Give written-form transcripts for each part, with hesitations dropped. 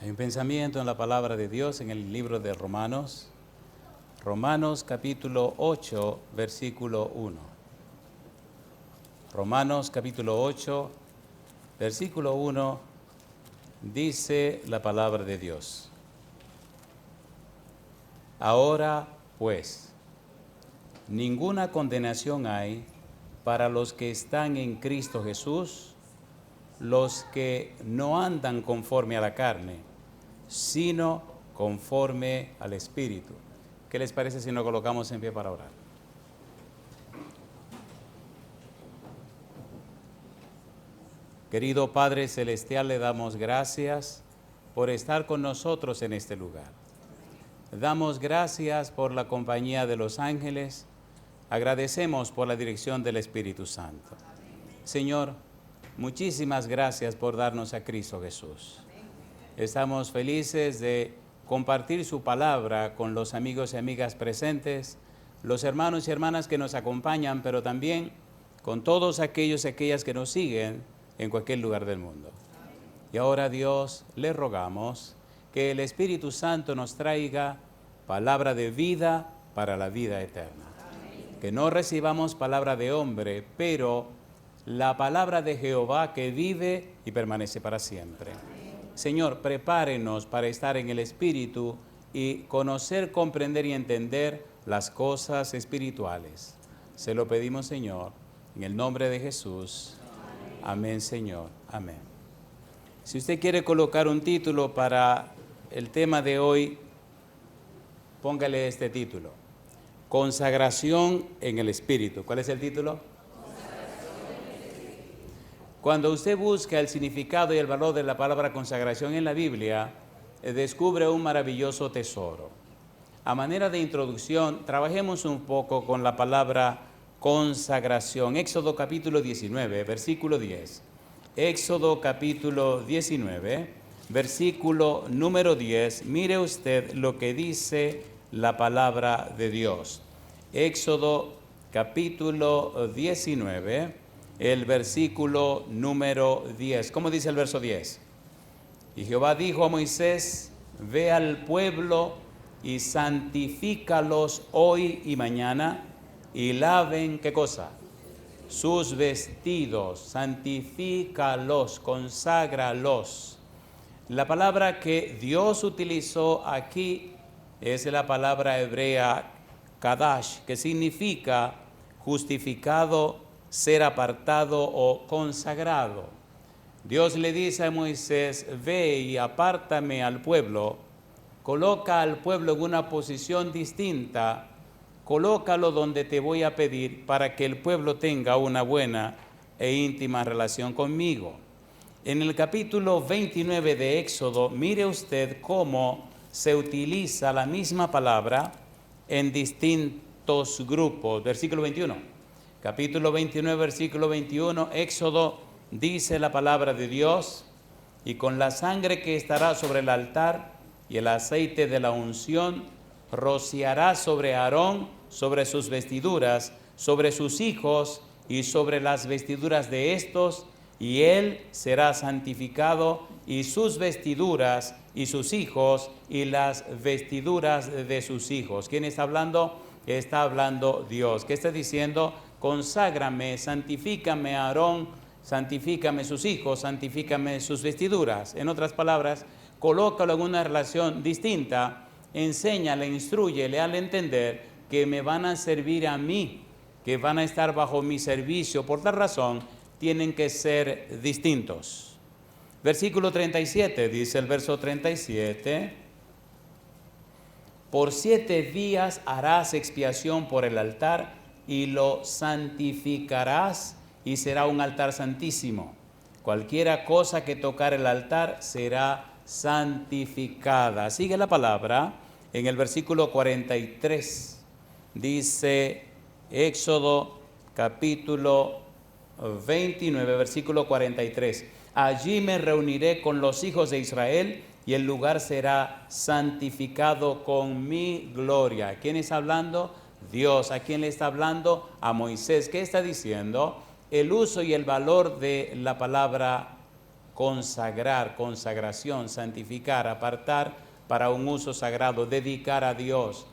Hay un pensamiento en la palabra de Dios en el libro de Romanos. Romanos capítulo 8, versículo 1. Romanos capítulo 8, versículo 1, dice la palabra de Dios. Ahora, pues, ninguna condenación hay para los que están en Cristo Jesús, los que no andan conforme a la carne, sino conforme al Espíritu. ¿Qué les parece si nos colocamos en pie para orar? Querido Padre Celestial, le damos gracias por estar con nosotros en este lugar. Damos gracias por la compañía de los ángeles. Agradecemos por la dirección del Espíritu Santo. Señor, muchísimas gracias por darnos a Cristo Jesús. Estamos felices de compartir su palabra con los amigos y amigas presentes, los hermanos y hermanas que nos acompañan, pero también con todos aquellos y aquellas que nos siguen en cualquier lugar del mundo. Y ahora, Dios, le rogamos que el Espíritu Santo nos traiga palabra de vida para la vida eterna. Que no recibamos palabra de hombre, pero la palabra de Jehová que vive y permanece para siempre. Señor, prepárenos para estar en el Espíritu y conocer, comprender y entender las cosas espirituales. Se lo pedimos, Señor, en el nombre de Jesús. Amén, Señor. Amén. Si usted quiere colocar un título para el tema de hoy, póngale este título: Consagración en el Espíritu. ¿Cuál es el título? Cuando usted busca el significado y el valor de la palabra consagración en la Biblia, descubre un maravilloso tesoro. A manera de introducción, trabajemos un poco con la palabra consagración. Éxodo capítulo 19, versículo 10. Éxodo capítulo 19, versículo número 10. Mire usted lo que dice la palabra de Dios. Éxodo capítulo 19. El versículo número 10. ¿Cómo dice el verso 10? Y Jehová dijo a Moisés: ve al pueblo y santifícalos hoy y mañana, y laven, ¿qué cosa? Sus vestidos. Santifícalos, conságralos. La palabra que Dios utilizó aquí es la palabra hebrea kadash, que significa justificado, ser apartado o consagrado. Dios le dice a Moisés: ve y apártame al pueblo, coloca al pueblo en una posición distinta, colócalo donde te voy a pedir para que el pueblo tenga una buena e íntima relación conmigo. En el capítulo 29 de Éxodo, mire usted cómo se utiliza la misma palabra en distintos grupos. Versículo 21. Capítulo 29, versículo 21, Éxodo, dice la palabra de Dios: y con la sangre que estará sobre el altar y el aceite de la unción, rociará sobre Aarón, sobre sus vestiduras, sobre sus hijos y sobre las vestiduras de estos, y él será santificado, y sus vestiduras y sus hijos y las vestiduras de sus hijos. ¿Quién está hablando? Está hablando Dios. ¿Qué está diciendo? Conságrame, santifícame a Aarón, santifícame sus hijos, santifícame sus vestiduras. En otras palabras, colócalo en una relación distinta, enséñale, instrúyele al entender que me van a servir a mí, que van a estar bajo mi servicio. Por tal razón, tienen que ser distintos. Versículo 37, dice el verso 37: por 7 días harás expiación por el altar y lo santificarás, y será un altar santísimo. Cualquiera cosa que tocar el altar será santificada. Sigue la palabra en el versículo 43. Dice Éxodo capítulo 29, versículo 43. Allí me reuniré con los hijos de Israel, y el lugar será santificado con mi gloria. ¿Quién está hablando? Dios. ¿A quién le está hablando? A Moisés. ¿Qué está diciendo? El uso y el valor de la palabra consagrar, consagración, santificar, apartar para un uso sagrado, dedicar a Dios,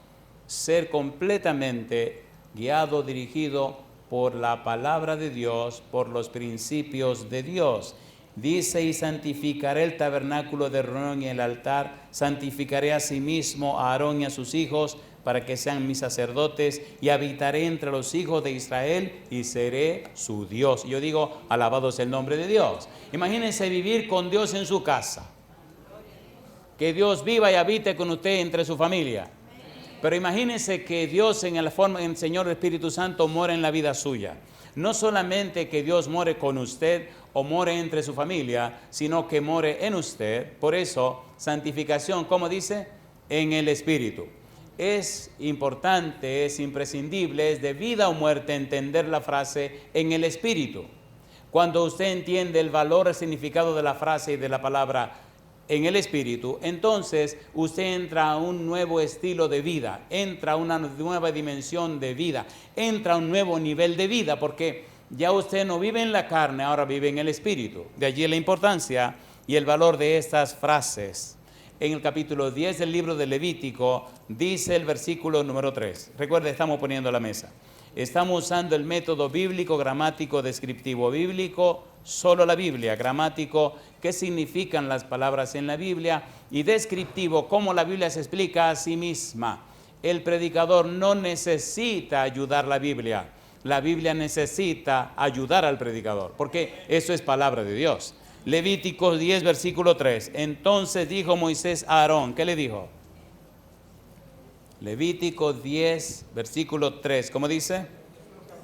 ser completamente guiado, dirigido por la palabra de Dios, por los principios de Dios. Dice: y santificaré el tabernáculo de reunión y el altar, santificaré a sí mismo a Aarón y a sus hijos, para que sean mis sacerdotes, y habitaré entre los hijos de Israel y seré su Dios. Yo digo, alabado sea el nombre de Dios. Imagínense vivir con Dios en su casa. Que Dios viva y habite con usted entre su familia. Pero imagínense que Dios en la forma del Señor Espíritu Santo mora en la vida suya. No solamente que Dios more con usted o more entre su familia, sino que more en usted. Por eso, santificación, ¿cómo dice? En el Espíritu. Es importante, es imprescindible, es de vida o muerte entender la frase en el Espíritu. Cuando usted entiende el valor, el significado de la frase y de la palabra en el Espíritu, entonces usted entra a un nuevo estilo de vida, entra a una nueva dimensión de vida, entra a un nuevo nivel de vida, porque ya usted no vive en la carne, ahora vive en el Espíritu. De allí la importancia y el valor de estas frases. En el capítulo 10 del libro de Levítico dice el versículo número 3. Recuerde, estamos poniendo la mesa. Estamos usando el método bíblico, gramático, descriptivo bíblico, solo la Biblia, gramático, qué significan las palabras en la Biblia, y descriptivo, cómo la Biblia se explica a sí misma. El predicador no necesita ayudar la Biblia necesita ayudar al predicador, porque eso es palabra de Dios. Levítico 10, versículo 3. Entonces dijo Moisés a Aarón, ¿qué le dijo? Levítico 10, versículo 3, ¿cómo dice?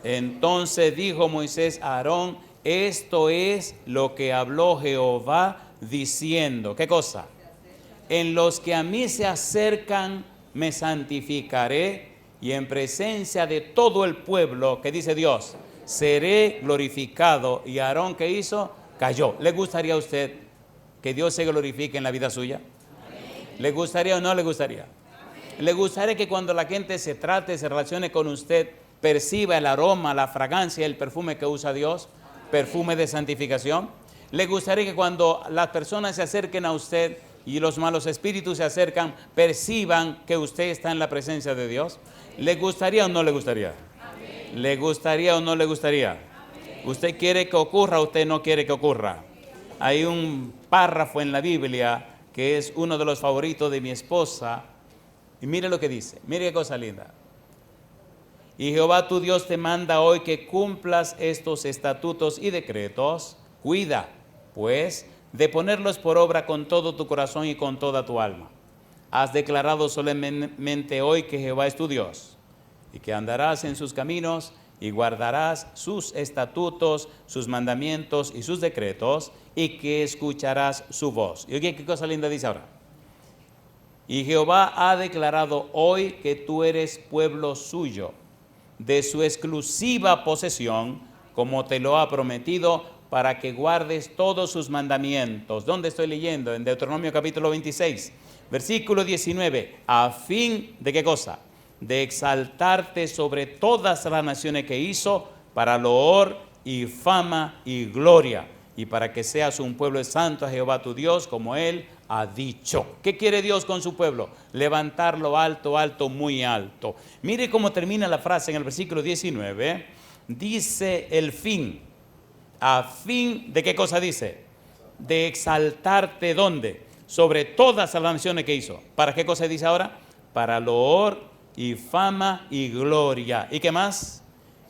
Entonces dijo Moisés a Aarón: esto es lo que habló Jehová diciendo, ¿qué cosa? En los que a mí se acercan me santificaré, y en presencia de todo el pueblo, ¿qué dice Dios? Seré glorificado. Y Aarón, ¿qué hizo? Cayó. ¿Le gustaría a usted que Dios se glorifique en la vida suya? ¿Le gustaría o no le gustaría? ¿Le gustaría que cuando la gente se trate, se relacione con usted, perciba el aroma, la fragancia, el perfume que usa Dios? Perfume de santificación. ¿Le gustaría que cuando las personas se acerquen a usted y los malos espíritus se acercan, perciban que usted está en la presencia de Dios? ¿Le gustaría o no le gustaría? ¿Le gustaría o no le gustaría? ¿Usted quiere que ocurra o usted no quiere que ocurra? Hay un párrafo en la Biblia que es uno de los favoritos de mi esposa, y mire lo que dice, mire qué cosa linda. Y Jehová tu Dios te manda hoy que cumplas estos estatutos y decretos. Cuida, pues, de ponerlos por obra con todo tu corazón y con toda tu alma. Has declarado solemnemente hoy que Jehová es tu Dios, y que andarás en sus caminos y guardarás sus estatutos, sus mandamientos y sus decretos, y que escucharás su voz. Y oye, qué cosa linda dice ahora. Y Jehová ha declarado hoy que tú eres pueblo suyo, de su exclusiva posesión, como te lo ha prometido, para que guardes todos sus mandamientos. ¿Dónde estoy leyendo? En Deuteronomio capítulo 26, versículo 19. A fin de ¿qué cosa? De exaltarte sobre todas las naciones que hizo, para loor y fama y gloria, y para que seas un pueblo santo a Jehová tu Dios, como Él ha dicho. ¿Qué quiere Dios con su pueblo? Levantarlo alto, alto, muy alto. Mire cómo termina la frase en el versículo 19. Dice el fin. ¿A fin de qué cosa dice? De exaltarte, ¿dónde? Sobre todas las naciones que hizo. ¿Para qué cosa dice ahora? Para loor y fama y gloria. ¿Y qué más?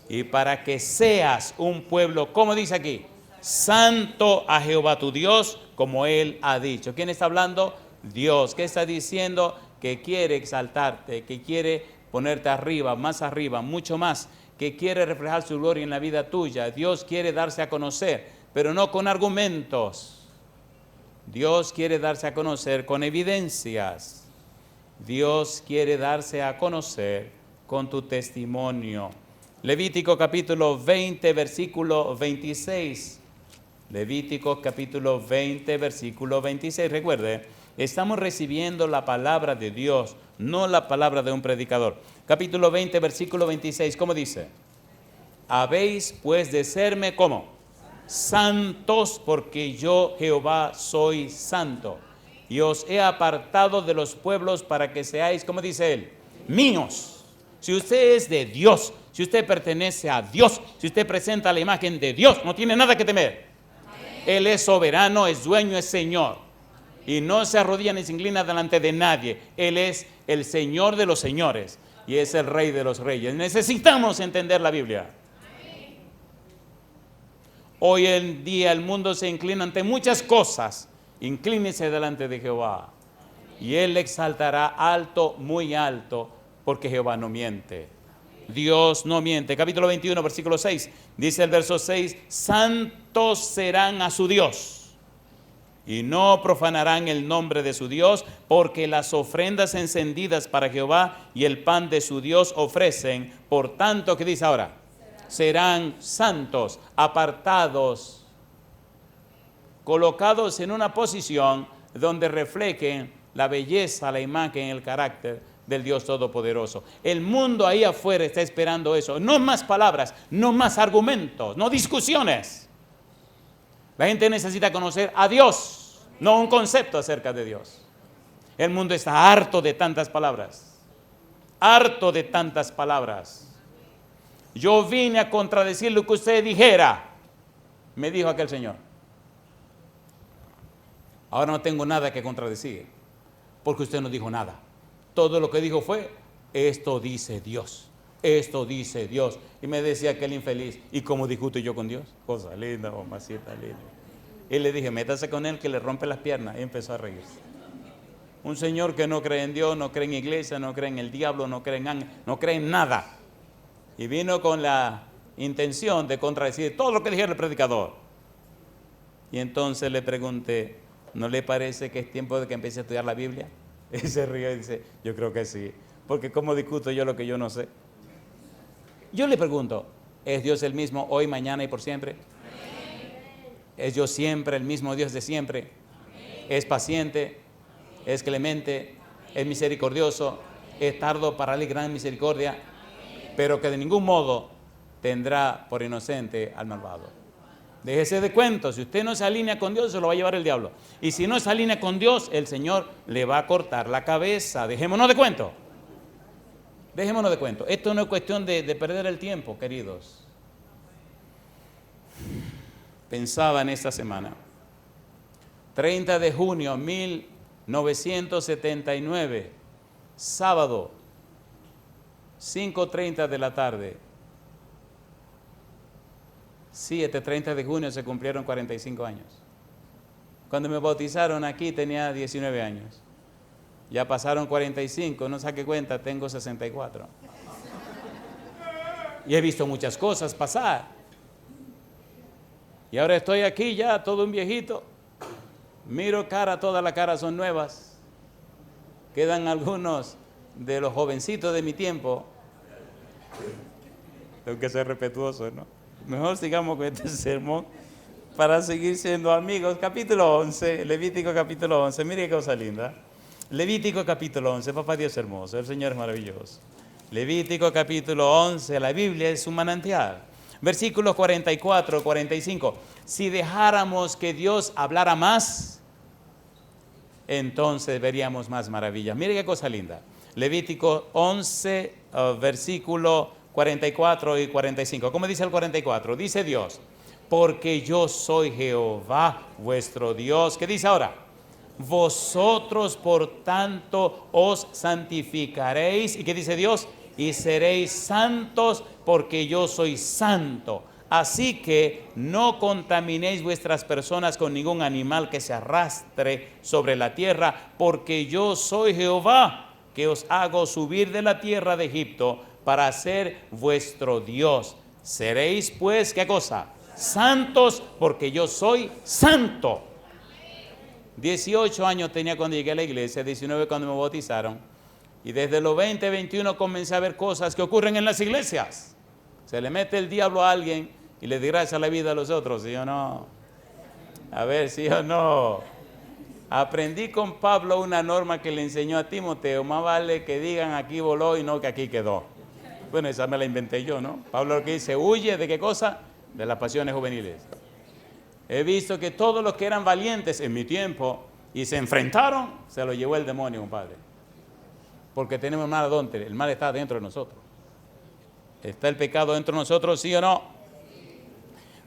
Y para que seas un pueblo, ¿cómo dice aquí? Santo a Jehová tu Dios, como Él ha dicho. ¿Quién está hablando? Dios. ¿Qué está diciendo? Que quiere exaltarte, que quiere ponerte arriba, mucho más, que quiere reflejar su gloria en la vida tuya. Dios quiere darse a conocer, pero no con argumentos. Dios quiere darse a conocer con evidencias. Dios quiere darse a conocer con tu testimonio. Levítico capítulo 20, versículo 26. Levítico capítulo 20, versículo 26. Recuerde, estamos recibiendo la palabra de Dios, no la palabra de un predicador. Capítulo 20, versículo 26, ¿cómo dice? Habéis pues de serme, ¿cómo? santos, porque yo, Jehová, soy santo. Y os he apartado de los pueblos para que seáis, ¿cómo dice él? Míos. Si usted es de Dios, si usted pertenece a Dios, si usted presenta la imagen de Dios, no tiene nada que temer. Él es soberano, es dueño, es Señor. Y no se arrodilla ni se inclina delante de nadie. Él es el Señor de los señores y es el Rey de los reyes. Necesitamos entender la Biblia. Hoy en día el mundo se inclina ante muchas cosas. Inclínese delante de Jehová y Él le exaltará alto, muy alto, porque Jehová no miente. Dios no miente. Capítulo 21, versículo 6. Dice el verso 6: santos serán a su Dios y no profanarán el nombre de su Dios, porque las ofrendas encendidas para Jehová y el pan de su Dios ofrecen. Por tanto, ¿qué dice ahora? Serán santos, apartados, colocados en una posición donde reflejen la belleza, la imagen, el carácter del Dios Todopoderoso. El mundo ahí afuera está esperando eso. No más palabras, no más argumentos, no discusiones. La gente necesita conocer a Dios, no un concepto acerca de Dios. El mundo está harto de tantas palabras. Harto de tantas palabras. Yo vine a contradecir lo que usted dijera, me dijo aquel señor. Ahora no tengo nada que contradecir, porque usted no dijo nada. Todo lo que dijo fue: esto dice Dios, esto dice Dios. Y me decía aquel infeliz: ¿y cómo discuto yo con Dios? Cosa linda, mamacita linda. Y le dije: métase con él que le rompe las piernas. Y empezó a reírse. Un señor que no cree en Dios, no cree en iglesia, no cree en el diablo, no cree en ángeles, no cree en nada. Y vino con la intención de contradecir todo lo que dijera el predicador. Y entonces le pregunté: ¿no le parece que es tiempo de que empiece a estudiar la Biblia? Y se ríe y dice: yo creo que sí, porque ¿cómo discuto yo lo que yo no sé? Yo le pregunto: ¿es Dios el mismo hoy, mañana y por siempre? ¿Es Dios siempre el mismo Dios de siempre? ¿Es paciente? ¿Es clemente? ¿Es misericordioso? ¿Es tardo para la gran misericordia? Pero que de ningún modo tendrá por inocente al malvado. Déjese de cuentos. Si usted no se alinea con Dios, se lo va a llevar el diablo. Y si no se alinea con Dios, el Señor le va a cortar la cabeza. Dejémonos de cuento. Dejémonos de cuento. Esto no es cuestión de perder el tiempo, queridos. Pensaba en esta semana. 30 de junio 1979, sábado, 5:30 de la tarde. 30 de junio se cumplieron 45 años. Cuando me bautizaron aquí tenía 19 años. Ya pasaron 45, no saque cuenta, tengo 64. Y he visto muchas cosas pasar. Y ahora estoy aquí ya, todo un viejito. Miro cara, todas las caras son nuevas. Quedan algunos de los jovencitos de mi tiempo. Tengo que ser respetuoso, ¿no? Mejor sigamos con este sermón para seguir siendo amigos. Capítulo 11, Levítico capítulo 11. Mire qué cosa linda. Levítico capítulo 11, papá Dios hermoso, el Señor es maravilloso. Levítico capítulo 11, la Biblia es un manantial. Versículos 44, 45. Si dejáramos que Dios hablara más, entonces veríamos más maravillas. Mire qué cosa linda. Levítico 11, versículo 44 y 45. ¿Cómo dice el 44? Dice Dios: porque yo soy Jehová vuestro Dios. ¿Qué dice ahora? Vosotros por tanto os santificaréis. ¿Y qué dice Dios? Y seréis santos, porque yo soy santo. Así que no contaminéis vuestras personas con ningún animal que se arrastre sobre la tierra, porque yo soy Jehová, que os hago subir de la tierra de Egipto para ser vuestro Dios. Seréis pues, ¿qué cosa? Santos, porque yo soy santo. 18 años tenía cuando llegué a la iglesia, 19 cuando me bautizaron. Y desde los 20, 21 comencé a ver cosas que ocurren en las iglesias. Se le mete el diablo a alguien y le desgracia la vida a los otros, ¿sí o no? A ver, ¿sí o no? Aprendí con Pablo una norma que le enseñó a Timoteo: más vale que digan aquí voló y no que aquí quedó. Bueno, esa me la inventé yo, ¿no? Pablo lo que dice: huye de qué cosa, de las pasiones juveniles. He visto que todos los que eran valientes en mi tiempo y se enfrentaron, se lo llevó el demonio, compadre. Porque tenemos mal adonde, el mal está dentro de nosotros. ¿Está el pecado dentro de nosotros, sí o no?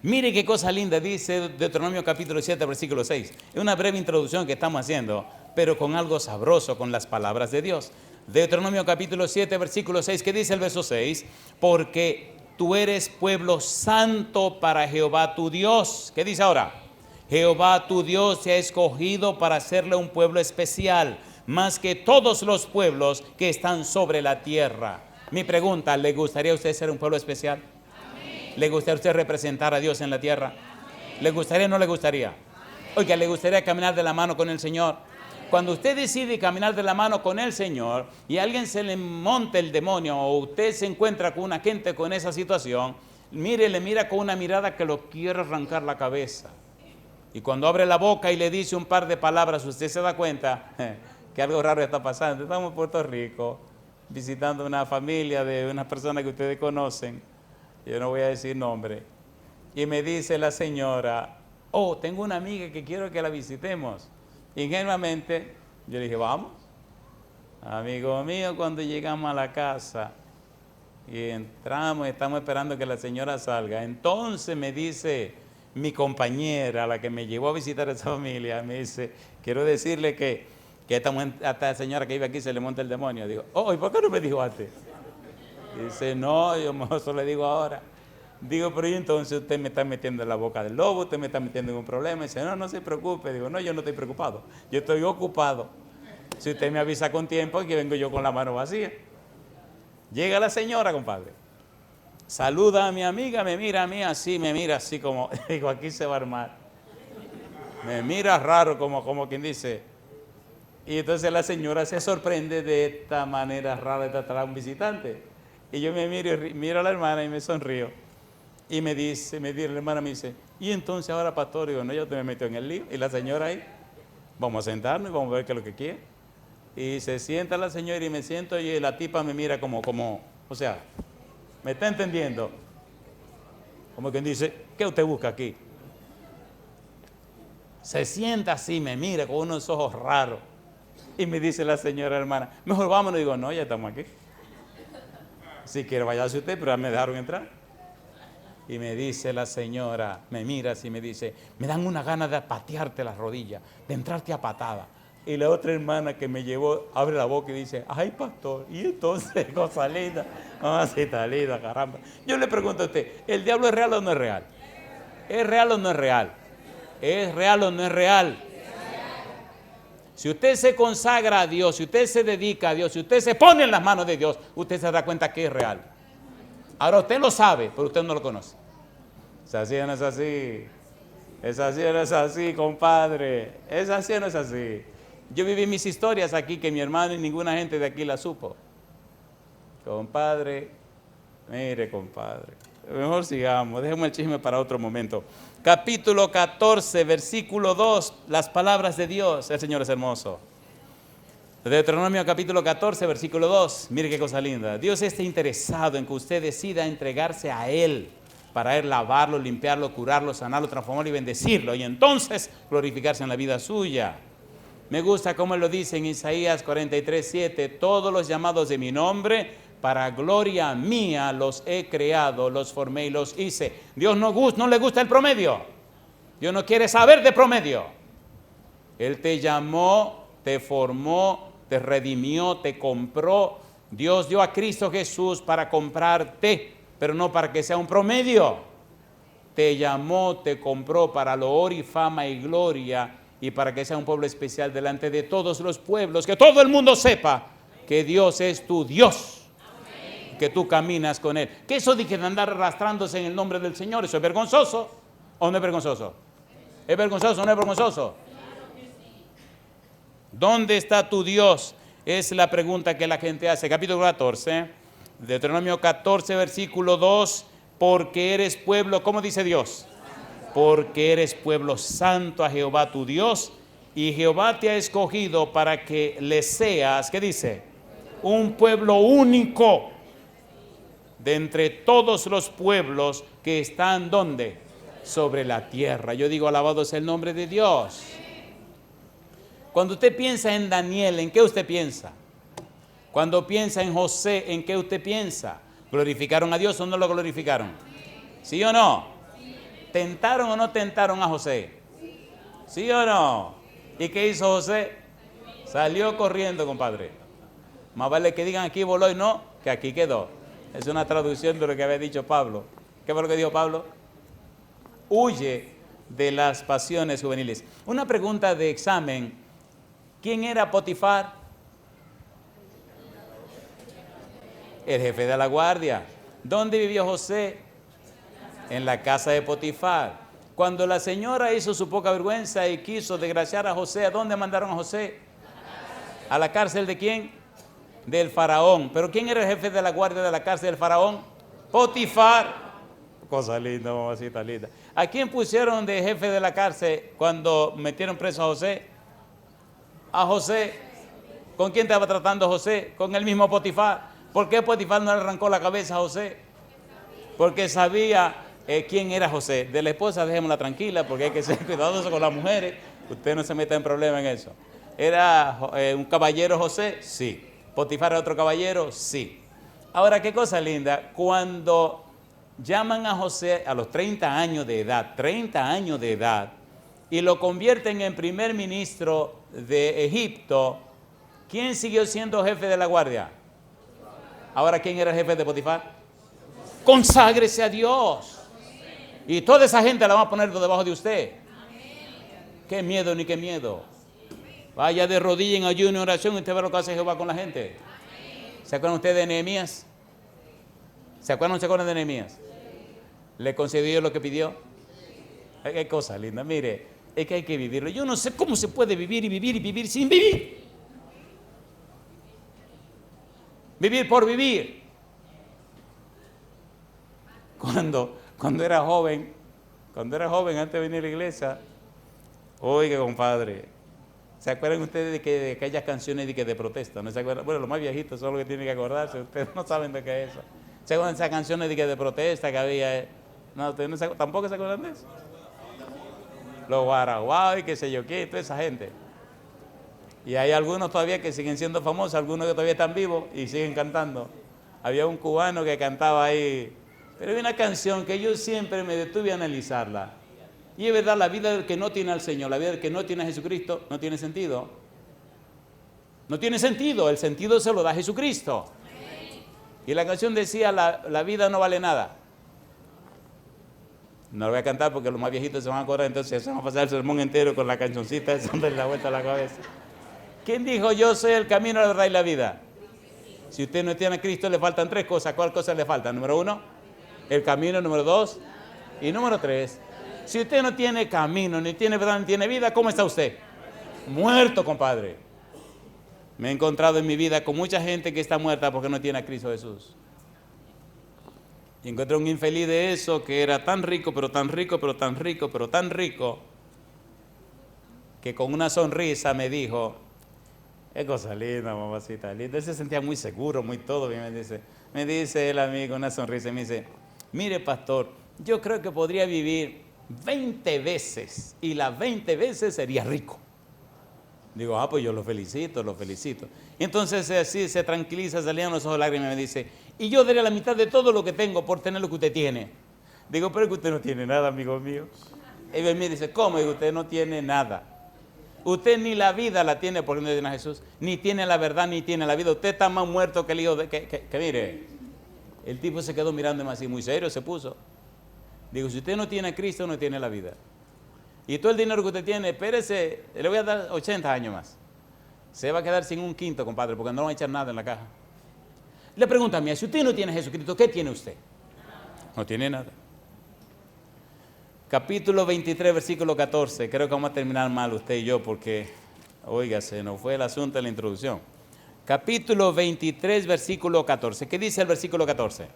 Mire qué cosa linda dice Deuteronomio capítulo 7, versículo 6. Es una breve introducción que estamos haciendo, pero con algo sabroso, con las palabras de Dios. Deuteronomio capítulo 7, versículo 6, ¿qué dice el verso 6? Porque tú eres pueblo santo para Jehová tu Dios. ¿Qué dice ahora? Jehová tu Dios te ha escogido para hacerle un pueblo especial, más que todos los pueblos que están sobre la tierra. Mi pregunta, ¿le gustaría a usted ser un pueblo especial? Amén. ¿Le gustaría a usted representar a Dios en la tierra? Amén. ¿Le gustaría o no le gustaría? Amén. Oiga, ¿le gustaría caminar de la mano con el Señor? Amén. Cuando usted decide caminar de la mano con el Señor y a alguien se le monta el demonio o usted se encuentra con una gente con esa situación, mire, le mira con una mirada que lo quiere arrancar la cabeza. Y cuando abre la boca y le dice un par de palabras, usted se da cuenta que algo raro está pasando. Estamos en Puerto Rico visitando una familia de unas personas que ustedes conocen. Yo no voy a decir nombre. Y me dice la señora, oh, tengo una amiga que quiero que la visitemos. Ingenuamente, yo le dije, vamos. Amigo mío, cuando llegamos a la casa y entramos, estamos esperando que la señora salga. Entonces me dice mi compañera, la que me llevó a visitar a esa familia, me dice, quiero decirle que a esta señora que vive aquí se le monta el demonio. Digo, oh, ¿y por qué no me dijo antes? Dice, no, yo mejor se le digo ahora. Digo, pero y entonces usted me está metiendo en la boca del lobo, usted me está metiendo en un problema. Dice, no, no se preocupe. Digo, no, yo no estoy preocupado, yo estoy ocupado. Si usted me avisa con tiempo, que vengo yo con la mano vacía. Llega la señora, compadre. Saluda a mi amiga, me mira a mí así, me mira así como, digo, aquí se va a armar. Me mira raro como quien dice. Y entonces la señora se sorprende de esta manera rara de tratar a un visitante. Y yo me miro a la hermana y me sonrío. Y me dice, la hermana me dice, y entonces ahora, pastor, digo, no, yo te me meto en el lío. Y la señora ahí, vamos a sentarnos y vamos a ver qué es lo que quiere. Y se sienta la señora y me siento y la tipa me mira como, o sea, ¿me está entendiendo? Como quien dice, ¿qué usted busca aquí? Se sienta así, me mira con unos ojos raros. Y me dice la señora hermana, mejor vámonos. Digo, no, ya estamos aquí. Si quiere vayase usted, pero ya me dejaron entrar. Y me dice la señora, me mira así y me dice, me dan una gana de patearte las rodillas, de entrarte a patada. Y la otra hermana que me llevó, abre la boca y dice, ay, pastor, y entonces, cosa linda. Ah, sí, está linda, caramba. Yo le pregunto a usted, ¿el diablo es real o no es real? ¿Es real o no es real? ¿Es real o no es real? Si usted se consagra a Dios, si usted se dedica a Dios, si usted se pone en las manos de Dios, usted se da cuenta que es real. Ahora usted lo sabe, pero usted no lo conoce. ¿Es así o no es así? ¿Es así o no es así, compadre? ¿Es así o no es así? Yo viví mis historias aquí que mi hermano y ninguna gente de aquí la supo. Compadre, mire, compadre, mejor sigamos, dejemos el chisme para otro momento. Capítulo 14, versículo 2, las palabras de Dios. El Señor es hermoso. Deuteronomio capítulo 14, versículo 2. Mire qué cosa linda. Dios está interesado en que usted decida entregarse a Él para Él lavarlo, limpiarlo, curarlo, sanarlo, transformarlo y bendecirlo. Y entonces glorificarse en la vida suya. Me gusta cómo Él lo dice en Isaías 43, 7. Todos los llamados de mi nombre, para gloria mía los he creado, los formé y los hice. Dios no le gusta el promedio. Dios no quiere saber de promedio. Él te llamó, te formó, te redimió, te compró. Dios dio a Cristo Jesús para comprarte, pero no para que sea un promedio. Te llamó, te compró para loor y fama y gloria y para que sea un pueblo especial delante de todos los pueblos, que todo el mundo sepa que Dios es tu Dios. Que tú caminas con Él. ¿Qué eso de que andar arrastrándose en el nombre del Señor? ¿Eso es vergonzoso o no es vergonzoso? ¿Es vergonzoso o no es vergonzoso? ¿Dónde está tu Dios? Es la pregunta que la gente hace. Capítulo 14, Deuteronomio 14, versículo 2. Porque eres pueblo, ¿cómo dice Dios? Porque eres pueblo santo a Jehová tu Dios, y Jehová te ha escogido para que le seas, ¿qué dice? Un pueblo único de entre todos los pueblos que están, ¿dónde? sobre la tierra. Yo digo, alabado sea el nombre de Dios. Cuando usted piensa en Daniel, ¿en qué usted piensa? Cuando piensa en José, ¿en qué usted piensa? ¿Glorificaron a Dios o no lo glorificaron? ¿Sí o no? ¿Tentaron o no tentaron a José? ¿Sí o no? ¿Y qué hizo José? Salió corriendo, compadre. Más vale que digan aquí voló y no, que aquí quedó. Es una traducción de lo que había dicho Pablo. ¿Qué fue lo que dijo Pablo? Huye de las pasiones juveniles. Una pregunta de examen. ¿Quién era Potifar? El jefe de la guardia. ¿Dónde vivió José? En la casa de Potifar. Cuando la señora hizo su poca vergüenza y quiso desgraciar a José, ¿a dónde mandaron a José? ¿A la cárcel de quién? Del faraón. ¿Pero quién era el jefe de la guardia de la cárcel del faraón? Potifar. Cosa linda, mamacita linda. ¿A quién pusieron de jefe de la cárcel cuando metieron preso a José? A José. ¿Con quién estaba tratando José? Con el mismo Potifar. ¿Por qué Potifar no le arrancó la cabeza a José? Porque sabía quién era José. De la esposa dejémosla tranquila porque hay que ser cuidadoso con las mujeres. Usted no se meta en problemas en eso. ¿Era un caballero José? Sí. ¿Potifar era otro caballero? Sí. Ahora, qué cosa linda. Cuando llaman a José a los 30 años de edad, y lo convierten en primer ministro de Egipto, ¿quién siguió siendo jefe de la guardia? Ahora, ¿quién era el jefe de Potifar? Conságrese a Dios. Y toda esa gente la va a poner debajo de usted. Qué miedo ni qué miedo. Vaya de rodilla en ayuno y oración y usted ve lo que hace Jehová con la gente. ¿Se acuerdan ustedes de Nehemías? ¿Se acuerdan de Nehemías? ¿Le concedió lo que pidió? Qué cosa linda. Mire, es que hay que vivirlo. Yo no sé cómo se puede vivir y vivir y vivir sin vivir. Vivir por vivir. Cuando era joven antes de venir a la iglesia, oiga, compadre, ¿se acuerdan ustedes de aquellas canciones de protesta? ¿No se acuerdan? Bueno, los más viejitos son los que tienen que acordarse, ustedes no saben de qué es eso. ¿Se acuerdan de esas canciones de protesta que había? No, ustedes no tampoco se acuerdan de eso. Los Guaraguay, qué sé yo qué, toda esa gente. Y hay algunos todavía que siguen siendo famosos, algunos que todavía están vivos y siguen cantando. Había un cubano que cantaba ahí, pero hay una canción que yo siempre me detuve a analizarla. Y es verdad, la vida del que no tiene al Señor, la vida del que no tiene a Jesucristo, no tiene sentido. No tiene sentido, el sentido se lo da Jesucristo. Y la canción decía, la vida no vale nada. No lo voy a cantar porque los más viejitos se van a acordar, entonces se van a pasar el sermón entero con la cancioncita esa dándole la vuelta a la cabeza. ¿Quién dijo yo soy el camino, la verdad y la vida? Si usted no tiene a Cristo, le faltan 3 cosas. ¿Cuál cosa le falta? Número 1, el camino. Número 2, y número 3. Si usted no tiene camino, ni tiene verdad, ni tiene vida, ¿cómo está usted? Muerto, compadre. Me he encontrado en mi vida con mucha gente que está muerta porque no tiene a Cristo Jesús. Y encontré un infeliz de eso que era tan rico, pero tan rico, pero tan rico, pero tan rico, que con una sonrisa me dijo, qué cosa linda, mamacita linda. Él se sentía muy seguro, muy todo. Me dice el amigo, una sonrisa, y me dice, mire, pastor, yo creo que podría vivir 20 veces y las 20 veces sería rico. Digo, pues yo lo felicito. Y entonces así se tranquiliza, salían los ojos lágrimas y me dice, y yo daría la mitad de todo lo que tengo por tener lo que usted tiene. Digo, pero es que usted no tiene nada, amigo mío. Y él me dice, ¿cómo? Digo, usted no tiene nada. Usted ni la vida la tiene porque no tiene a Jesús, ni tiene la verdad, ni tiene la vida. Usted está más muerto que el hijo de... Que mire, el tipo se quedó mirándome así, muy serio se puso. Digo, si usted no tiene a Cristo, no tiene la vida. Y todo el dinero que usted tiene, espérese, le voy a dar 80 años más. Se va a quedar sin un quinto, compadre, porque no va a echar nada en la caja. Le pregunto a mí, si usted no tiene a Jesucristo, ¿qué tiene usted? No tiene nada. Capítulo 23, versículo 14. Creo que vamos a terminar mal usted y yo porque, oiga, se nos fue el asunto de la introducción. Capítulo 23, versículo 14. ¿Qué dice el versículo 14?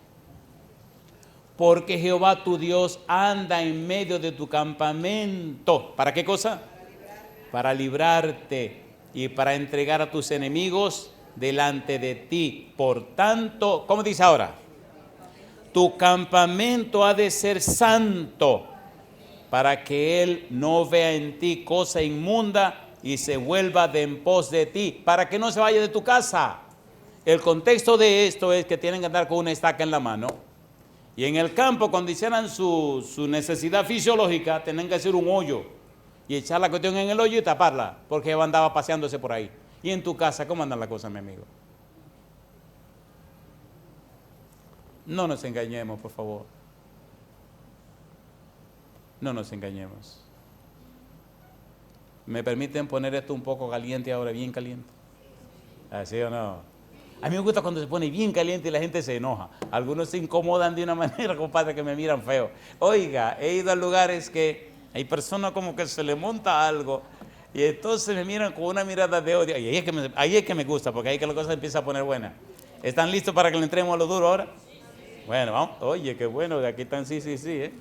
Porque Jehová tu Dios anda en medio de tu campamento. ¿Para qué cosa? Para librarte y para entregar a tus enemigos delante de ti. Por tanto, ¿cómo dice ahora? Tu campamento ha de ser santo. para que él no vea en ti cosa inmunda y se vuelva de en pos de ti, para que no se vaya de tu casa. El contexto de esto es que tienen que andar con una estaca en la mano. Y en el campo, cuando hicieran su necesidad fisiológica, tenían que hacer un hoyo y echar la cuestión en el hoyo y taparla, porque andaba paseándose por ahí. Y en tu casa, ¿cómo andan las cosas, mi amigo? No nos engañemos, por favor. No nos engañemos. ¿Me permiten poner esto un poco caliente ahora, bien caliente? ¿Así o no? A mí me gusta cuando se pone bien caliente y la gente se enoja. Algunos se incomodan de una manera, compadre, que me miran feo. Oiga, he ido a lugares que hay personas como que se le monta algo y entonces me miran con una mirada de odio. Y ahí es que me gusta, porque ahí es que la cosa empieza a poner buena. ¿Están listos para que le entremos a lo duro ahora? Bueno, vamos. Oye, qué bueno, que aquí están sí, ¿eh?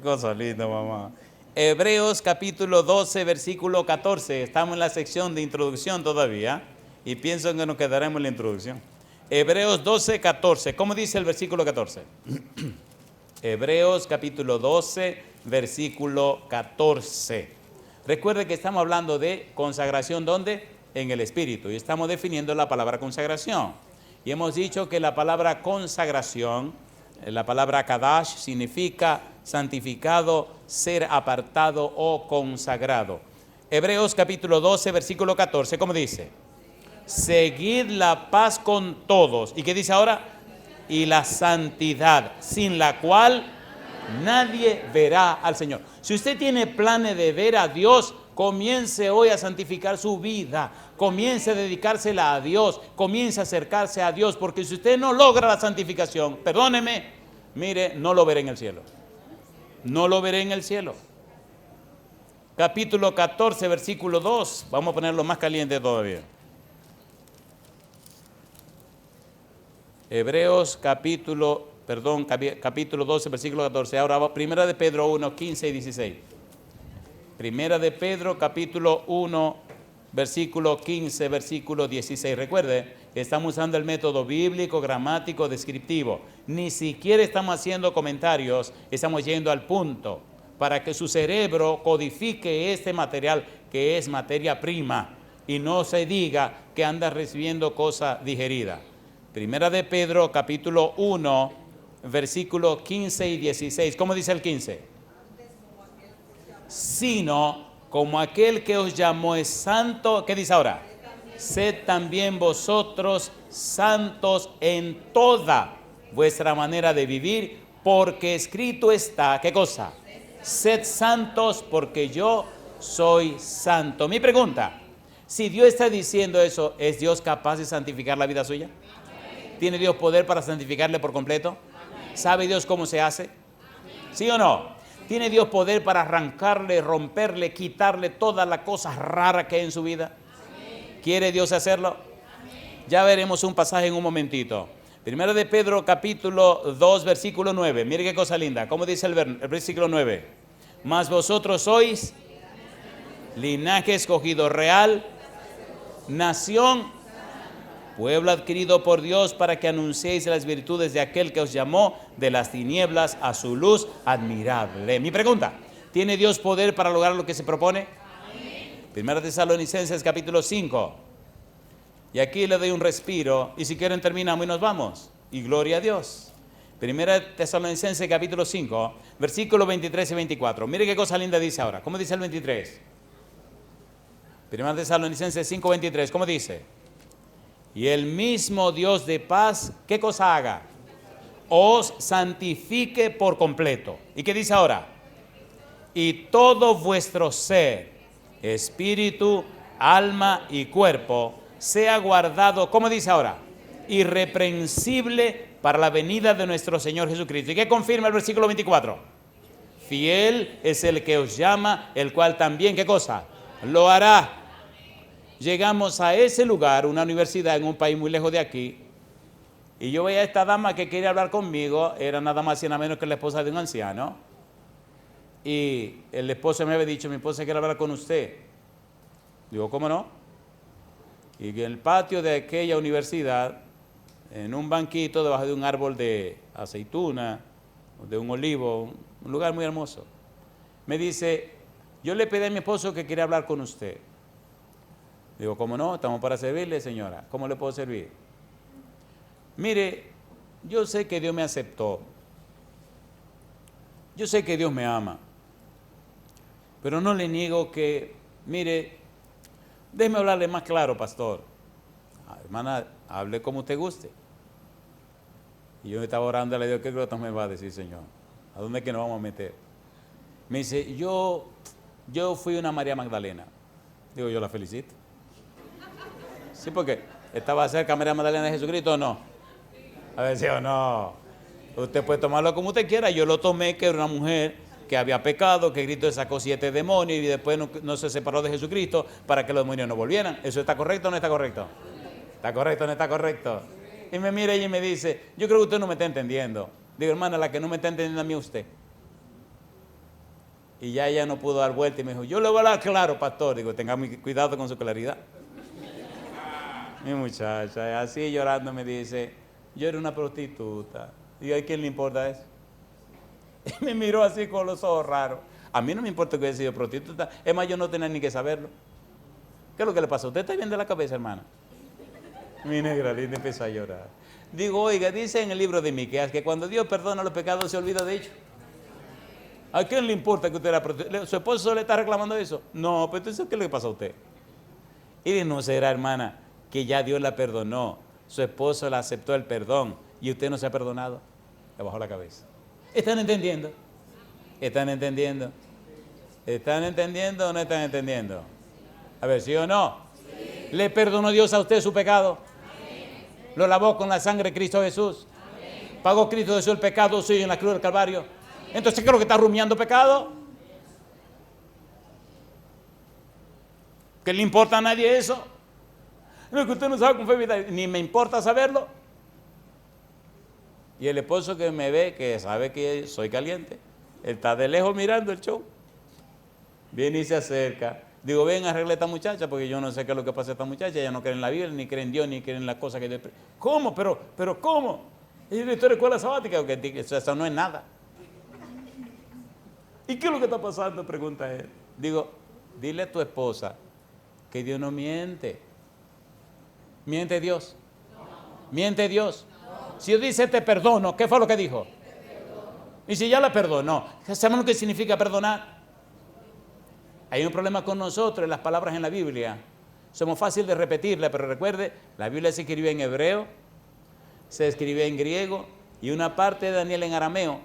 Cosa linda, mamá. Hebreos capítulo 12, versículo 14. Estamos en la sección de introducción todavía y pienso que nos quedaremos en la introducción. Hebreos 12, 14. ¿Cómo dice el versículo 14? Hebreos capítulo 12, versículo 14. Recuerde que estamos hablando de consagración, ¿dónde? En el Espíritu. Y estamos definiendo la palabra consagración. Y hemos dicho que la palabra consagración, la palabra kadash, significa santificado, ser apartado o consagrado. Hebreos capítulo 12, versículo 14, ¿cómo dice? Seguid la paz con todos. ¿Y qué dice ahora? Y la santidad, sin la cual nadie verá al Señor. Si usted tiene planes de ver a Dios, comience hoy a santificar su vida, comience a dedicársela a Dios, comience a acercarse a Dios, porque si usted no logra la santificación, perdóneme, mire, no lo veré en el cielo. No lo veré en el cielo. Capítulo 14, versículo 2. Vamos a ponerlo más caliente todavía. Hebreos capítulo 12, versículo 14. Ahora va Primera de Pedro 1, 15 y 16. Primera de Pedro capítulo 1, versículo 15, versículo 16. Recuerde, estamos usando el método bíblico, gramático, descriptivo. Ni siquiera estamos haciendo comentarios, estamos yendo al punto para que su cerebro codifique este material que es materia prima y no se diga que anda recibiendo cosa digerida. Primera de Pedro capítulo 1, versículo 15 y 16. ¿Cómo dice el 15? Sino como aquel que os llamó es santo, ¿qué dice ahora? Sed también vosotros santos en toda vuestra manera de vivir, porque escrito está, ¿qué cosa? Sed santos porque yo soy santo. Mi pregunta, si Dios está diciendo eso, ¿es Dios capaz de santificar la vida suya? ¿Tiene Dios poder para santificarle por completo? ¿Sabe Dios cómo se hace? ¿Sí o no? ¿Tiene Dios poder para arrancarle, romperle, quitarle todas las cosas raras que hay en su vida? ¿Quiere Dios hacerlo? Ya veremos un pasaje en un momentito. Primero de Pedro capítulo 2, versículo 9. Mire qué cosa linda. ¿Cómo dice el versículo 9? Mas vosotros sois linaje escogido real, nación, pueblo adquirido por Dios, para que anunciéis las virtudes de aquel que os llamó de las tinieblas a su luz admirable. Mi pregunta, ¿tiene Dios poder para lograr lo que se propone? Primera Tesalonicenses capítulo 5. Y aquí le doy un respiro y si quieren terminamos y nos vamos. Y gloria a Dios. Primera Tesalonicenses capítulo 5, versículos 23 y 24. Mire qué cosa linda dice ahora. ¿Cómo dice el 23? Primera Tesalonicenses 5, 23. ¿Cómo dice? Y el mismo Dios de paz, ¿qué cosa haga? Os santifique por completo. ¿Y qué dice ahora? Y todo vuestro ser, espíritu, alma y cuerpo, sea guardado, ¿cómo dice ahora? Irreprensible para la venida de nuestro Señor Jesucristo. ¿Y qué confirma el versículo 24? Fiel es el que os llama, el cual también, ¿qué cosa? Lo hará. Llegamos a ese lugar, una universidad en un país muy lejos de aquí, y yo veía a esta dama que quería hablar conmigo, era nada más y nada menos que la esposa de un anciano, y el esposo me había dicho, mi esposa quiere hablar con usted. Digo, ¿cómo no? Y en el patio de aquella universidad, en un banquito debajo de un árbol de aceituna, de un olivo, un lugar muy hermoso, Me dice, yo le pedí a mi esposo que quería hablar con usted. Digo, ¿cómo no? Estamos para servirle, señora. ¿Cómo le puedo servir? Mire, yo sé que Dios me aceptó. Yo sé que Dios me ama. Pero no le niego que, mire, déjeme hablarle más claro, pastor. Hermana, hable como usted guste. Y yo estaba orando, le digo, ¿qué grotas me va a decir, Señor? ¿A dónde es que nos vamos a meter? Me dice, yo fui una María Magdalena. Digo, yo la felicito. Sí, porque estaba cerca María Magdalena de Jesucristo, ¿o no? A ver, ¿sí o no? Usted puede tomarlo como usted quiera. Yo lo tomé que era una mujer que había pecado, que Cristo sacó 7 demonios y después no se separó de Jesucristo para que los demonios no volvieran. ¿Eso está correcto o no está correcto? ¿Está correcto o no está correcto? Y me mira y me dice, yo creo que usted no me está entendiendo. Digo, hermana, la que no me está entendiendo a mí es usted. Y ya ella no pudo dar vuelta y me dijo, yo le voy a hablar claro, pastor. Digo, tenga cuidado con su claridad. Mi muchacha, así llorando me dice, yo era una prostituta. Digo, ¿a quién le importa eso? Y me miró así con los ojos raros. A mí no me importa que haya sido prostituta. Es más, yo no tenía ni que saberlo. ¿Qué es lo que le pasó? ¿Usted está bien de la cabeza, hermana? Mi negra linda empezó a llorar. Digo, oiga, dice en el libro de Miqueas que cuando Dios perdona los pecados se olvida de ellos. ¿A quién le importa que usted era prostituta? ¿Su esposo le está reclamando eso? No, pero entonces, ¿qué le pasa a usted? Y no será, hermana, que ya Dios la perdonó. Su esposo le aceptó el perdón y usted no se ha perdonado. Le bajó la cabeza. ¿Están entendiendo? ¿Están entendiendo? ¿Están entendiendo o no están entendiendo? A ver, ¿sí o no? Sí. ¿Le perdonó Dios a usted su pecado? Amén. ¿Lo lavó con la sangre de Cristo Jesús? Amén. ¿Pagó Cristo Jesús el pecado suyo en la cruz del Calvario? Amén. Entonces, ¿qué es lo que está rumiando pecado? ¿Qué le importa a nadie eso? No, que usted no sabe con fe vida, ni me importa saberlo. Y el esposo que me ve, que sabe que soy caliente, él está de lejos mirando el show. Viene y se acerca. Digo, ven, arregle a esta muchacha, porque yo no sé qué es lo que pasa a esta muchacha. Ella no cree en la Biblia, ni cree en Dios, ni cree en las cosas que Dios... ¿Cómo? ¿Pero cómo? ¿Es de historia de escuela sabática? Eso no es nada. ¿Y qué es lo que está pasando? Pregunta él. Digo, dile a tu esposa que Dios no miente. ¿Miente Dios? ¿Miente Dios? Si Dios dice te perdono, ¿qué fue lo que dijo? Y si ya la perdonó, ¿sabemos lo que significa perdonar? Hay un problema con nosotros en las palabras en la Biblia. Somos fáciles de repetirlas, pero recuerde, la Biblia se escribió en hebreo, se escribió en griego y una parte de Daniel en arameo.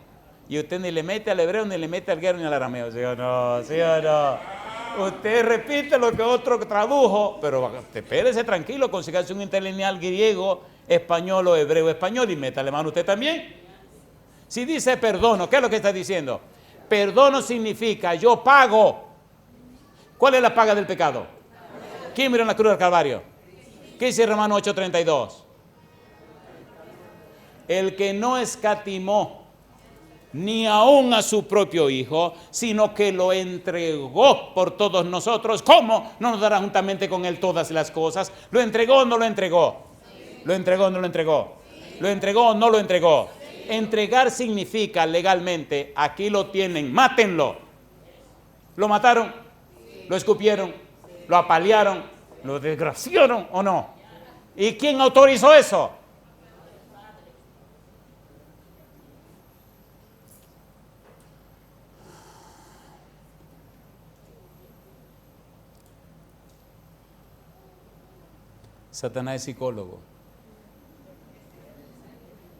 Y usted ni le mete al hebreo, ni le mete al griego, ni al arameo. ¿Sí o no? ¿Sí o no? Usted repite lo que otro tradujo, pero espérese tranquilo, consígase un interlineal griego, español o hebreo español y métale mano usted también. Si dice perdono, ¿qué es lo que está diciendo? Perdono significa yo pago. ¿Cuál es la paga del pecado? ¿Quién murió en la cruz del Calvario? ¿Qué dice Romanos 8:32? El que no escatimó ni aún a su propio Hijo, sino que lo entregó por todos nosotros. ¿Cómo no nos dará juntamente con Él todas las cosas? ¿Lo entregó o no lo entregó? ¿Lo entregó o no lo entregó? ¿Lo entregó o no lo entregó? Entregar significa legalmente, aquí lo tienen, mátenlo. ¿Lo mataron? ¿Lo escupieron? ¿Lo apalearon? ¿Lo desgraciaron o no? ¿Y quién autorizó eso? Satanás es psicólogo.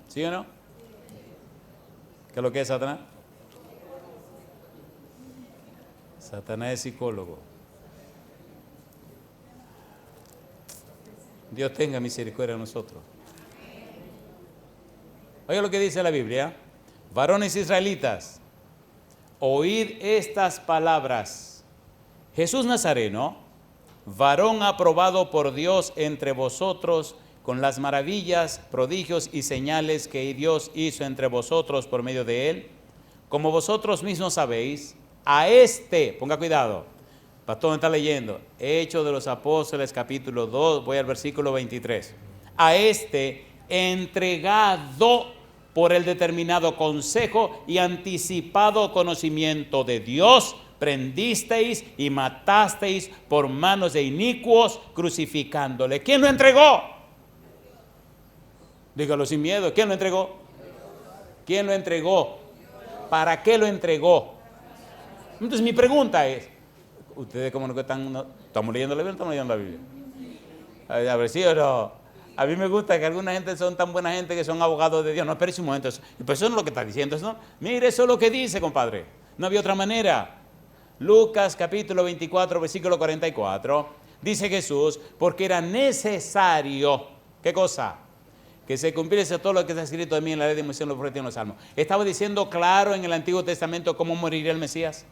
¿Sí o no? ¿Qué es lo que es Satanás? Satanás es psicólogo. Dios tenga misericordia de nosotros. Oiga lo que dice la Biblia. Varones israelitas, oíd estas palabras. Jesús Nazareno, varón aprobado por Dios entre vosotros, con las maravillas, prodigios y señales que Dios hizo entre vosotros por medio de él, como vosotros mismos sabéis, a este, ponga cuidado, pastor está leyendo, Hechos de los Apóstoles capítulo 2, voy al versículo 23, a este entregado por el determinado consejo y anticipado conocimiento de Dios, prendisteis y matasteis por manos de inicuos, crucificándole. ¿Quién lo entregó? Dígalo sin miedo. ¿Quién lo entregó? ¿Quién lo entregó? ¿Para qué lo entregó? Entonces mi pregunta es, ¿ustedes cómo no están? ¿Estamos leyendo la Biblia o estamos leyendo la Biblia? A ver, ¿sí o no? A mí me gusta que alguna gente son tan buena gente que son abogados de Dios. No, espérese un momento. Pero eso no es lo que está diciendo. ¿No? Mire, eso es lo que dice, compadre. No había otra manera. Lucas capítulo 24, versículo 44. Dice Jesús, porque era necesario, ¿qué cosa? Que se cumpliese todo lo que está escrito de mí en la ley de Moisés, en los profetas y en los salmos. ¿Estaba diciendo claro en el Antiguo Testamento cómo moriría el Mesías?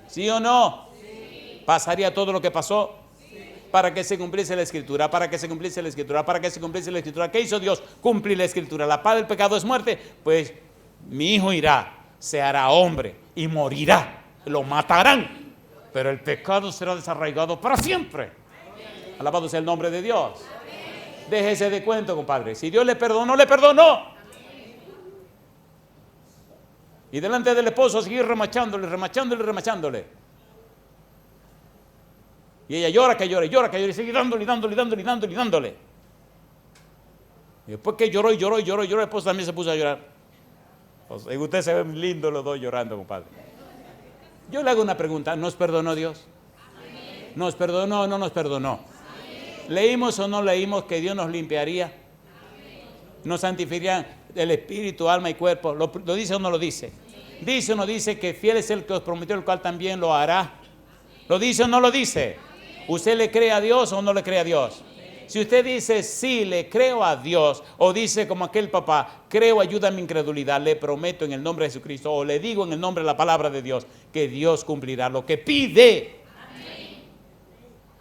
¿Sí o no? Sí. ¿Pasaría todo lo que pasó? Para que se cumpliese la Escritura, para que se cumpliese la Escritura, para que se cumpliese la Escritura. ¿Qué hizo Dios? Cumplir la Escritura. La paga del pecado es muerte. Pues mi hijo irá, se hará hombre y morirá. Lo matarán, pero el pecado será desarraigado para siempre. Alabado sea el nombre de Dios. Déjese de cuento, compadre. Si Dios le perdonó, le perdonó. Y delante del esposo seguir remachándole, remachándole, remachándole. Y ella llora, que llora, llora, que llora, y sigue dándole, dándole, dándole, dándole, dándole. Y después que lloró y lloró y lloró y lloró, el esposo también se puso a llorar. Y usted se ven lindos los dos llorando, compadre. Yo le hago una pregunta, ¿nos perdonó Dios? Amén. ¿Nos perdonó o no nos perdonó? Amén. ¿Leímos o no leímos que Dios nos limpiaría? Amén. ¿Nos santificaría el espíritu, alma y cuerpo? ¿Lo dice o no lo dice? Amén. ¿Dice o no dice que fiel es el que os prometió, el cual también lo hará? Amén. ¿Lo dice o no lo dice? Amén. ¿Usted le cree a Dios o no le cree a Dios? Si usted dice, sí, le creo a Dios, o dice como aquel papá, creo, ayuda a mi incredulidad, le prometo en el nombre de Jesucristo, o le digo en el nombre de la palabra de Dios, que Dios cumplirá lo que pide. Amén.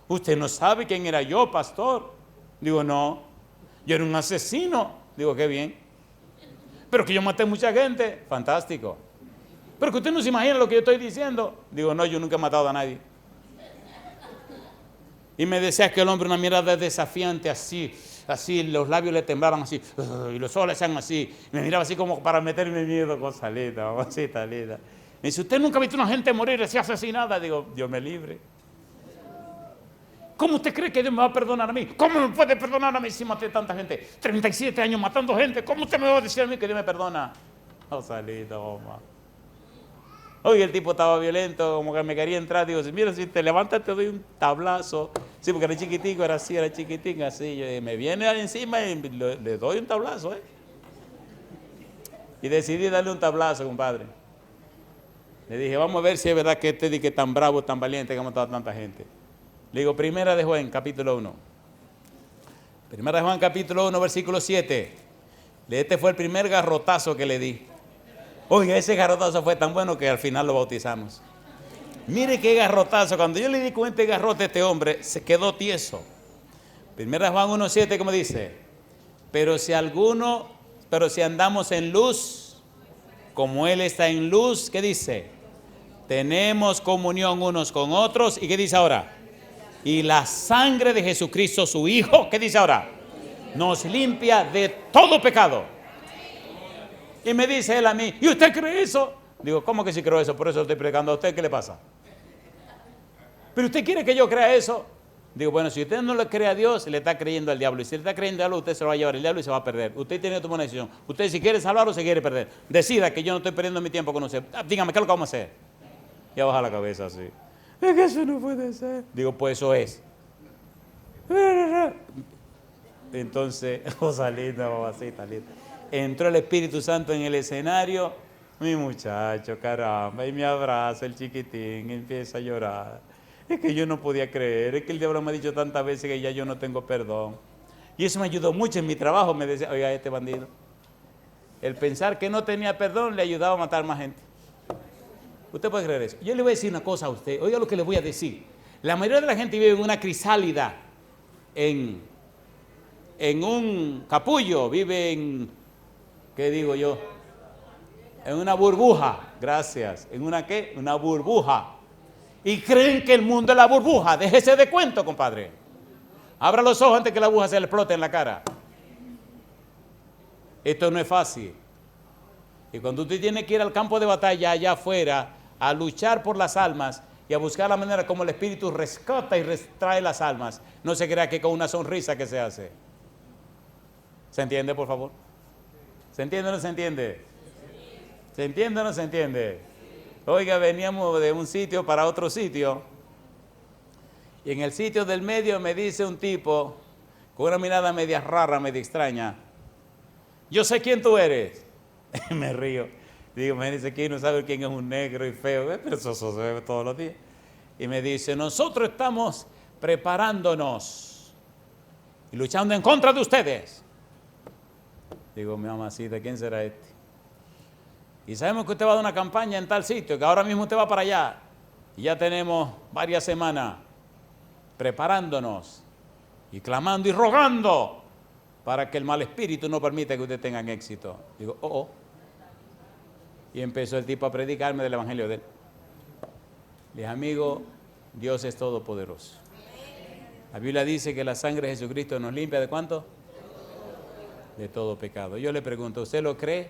Usted no sabe quién era yo, pastor. Digo, no, yo era un asesino. Digo, qué bien. Pero que yo maté mucha gente, fantástico. Pero que usted no se imagina lo que yo estoy diciendo. Digo, no, yo nunca he matado a nadie. Y me decía que el hombre una mirada desafiante así, los labios le temblaban así, y los ojos le hacían así. Me miraba así como para meterme miedo, cosa linda, cosita linda. Me dice, ¿usted nunca ha visto una gente morir así asesinada? Digo, Dios me libre. ¿Cómo usted cree que Dios me va a perdonar a mí? ¿Cómo me puede perdonar a mí si maté tanta gente? 37 años matando gente, ¿cómo usted me va a decir a mí que Dios me perdona? Cosa linda, mamá. Oye, el tipo estaba violento, como que me quería entrar. Digo, mira, si te levantas te doy un tablazo. Sí, porque era chiquitico, era chiquitín, así. Yo, me viene encima y le doy un tablazo, Y decidí darle un tablazo, compadre. Le dije, vamos a ver si es verdad que este es tan bravo, tan valiente que ha matado a tanta gente. Le digo, Primera de Juan, capítulo 1. Primera de Juan, capítulo 1, versículo 7. Este fue el primer garrotazo que le di. Oiga, ese garrotazo fue tan bueno que al final lo bautizamos. Mire qué garrotazo. Cuando yo le di cuenta de garrote a este hombre, se quedó tieso. Primera Juan 1:7, como dice, pero si andamos en luz, como Él está en luz, ¿qué dice? Tenemos comunión unos con otros. ¿Y qué dice ahora? Y la sangre de Jesucristo, su Hijo, ¿qué dice ahora? Nos limpia de todo pecado. Y me dice él a mí, ¿y usted cree eso? Digo, ¿cómo que sí creo eso? Por eso estoy predicando a usted, ¿qué le pasa? ¿Pero usted quiere que yo crea eso? Digo, bueno, si usted no le cree a Dios, le está creyendo al diablo. Y si le está creyendo al diablo, usted se lo va a llevar el diablo y se va a perder. Usted tiene que tomar una decisión. Usted si quiere salvar o se quiere perder. Decida que yo no estoy perdiendo mi tiempo con usted. Dígame, ¿qué es lo que vamos a hacer? Ya baja la cabeza así. Es que eso no puede ser. Digo, pues eso es. Entonces, cosa linda, mamacita linda. Entró el Espíritu Santo en el escenario, mi muchacho, caramba, y me abraza el chiquitín, y empieza a llorar. Es que yo no podía creer, es que el diablo me ha dicho tantas veces que ya yo no tengo perdón. Y eso me ayudó mucho en mi trabajo, me decía, oiga, este bandido. El pensar que no tenía perdón le ayudaba a matar más gente. Usted puede creer eso. Yo le voy a decir una cosa a usted, oiga lo que le voy a decir. La mayoría de la gente vive en una crisálida, en un capullo, vive en... ¿Qué digo yo? En una burbuja, gracias. ¿En una qué? Una burbuja. Y creen que el mundo es la burbuja. Déjese de cuento, compadre. Abra los ojos antes que la burbuja se le explote en la cara. Esto no es fácil. Y cuando usted tiene que ir al campo de batalla allá afuera a luchar por las almas y a buscar la manera como el Espíritu rescata y trae las almas, no se crea que con una sonrisa que se hace. ¿Se entiende, por favor? ¿Se entiende o no se entiende? ¿Se entiende o no se entiende? Oiga, veníamos de un sitio para otro sitio y en el sitio del medio me dice un tipo con una mirada media rara, media extraña: yo sé quién tú eres. Me río. Digo, me dice, ¿quién no sabe quién es un negro y feo? Pero eso se ve todos los días. Y me dice, nosotros estamos preparándonos y luchando en contra de ustedes. Digo, mi mamacita, ¿quién será este? Y sabemos que usted va a dar una campaña en tal sitio, que ahora mismo usted va para allá. Y ya tenemos varias semanas preparándonos y clamando y rogando para que el mal espíritu no permita que ustedes tengan éxito. Digo, oh. Y empezó el tipo a predicarme del evangelio de él. Le dije, amigo, Dios es todopoderoso. La Biblia dice que la sangre de Jesucristo nos limpia ¿de cuánto? De todo pecado. Yo le pregunto, ¿usted lo cree?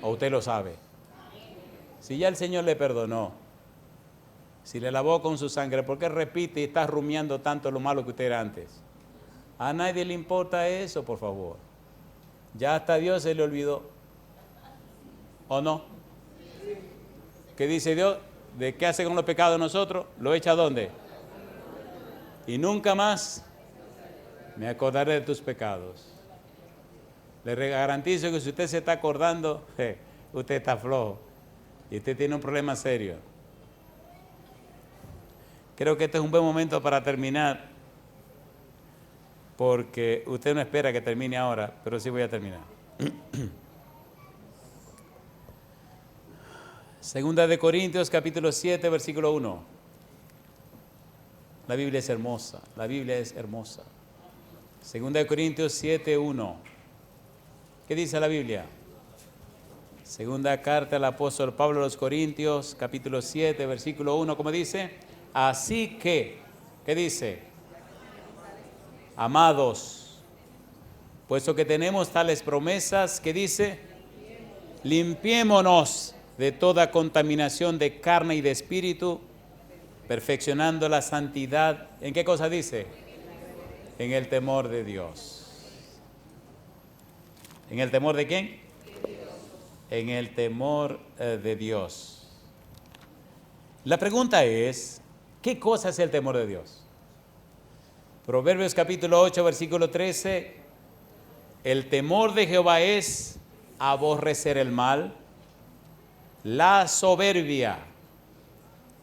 ¿O usted lo sabe? Si ya el Señor le perdonó, si le lavó con su sangre, ¿por qué repite y está rumiando tanto lo malo que usted era antes? A nadie le importa eso, por favor. Ya hasta Dios se le olvidó. ¿O no? ¿Qué dice Dios? ¿De qué hace con los pecados de nosotros? ¿Lo echa a dónde? Y nunca más me acordaré de tus pecados. Le garantizo que si usted se está acordando, usted está flojo y usted tiene un problema serio. Creo que este es un buen momento para terminar, porque usted no espera que termine ahora, pero sí voy a terminar. Segunda de Corintios, capítulo 7, versículo 1. La Biblia es hermosa, la Biblia es hermosa. Segunda de Corintios 7, 1. ¿Qué dice la Biblia? Segunda carta del apóstol Pablo a los Corintios, capítulo 7, versículo 1, ¿cómo dice? Así que, ¿qué dice? Amados, puesto que tenemos tales promesas, ¿qué dice? Limpiémonos de toda contaminación de carne y de espíritu, perfeccionando la santidad. ¿En qué cosa dice? En el temor de Dios. ¿En el temor de quién? En el temor de Dios. La pregunta es, ¿qué cosa es el temor de Dios? Proverbios capítulo 8, versículo 13. El temor de Jehová es aborrecer el mal, la soberbia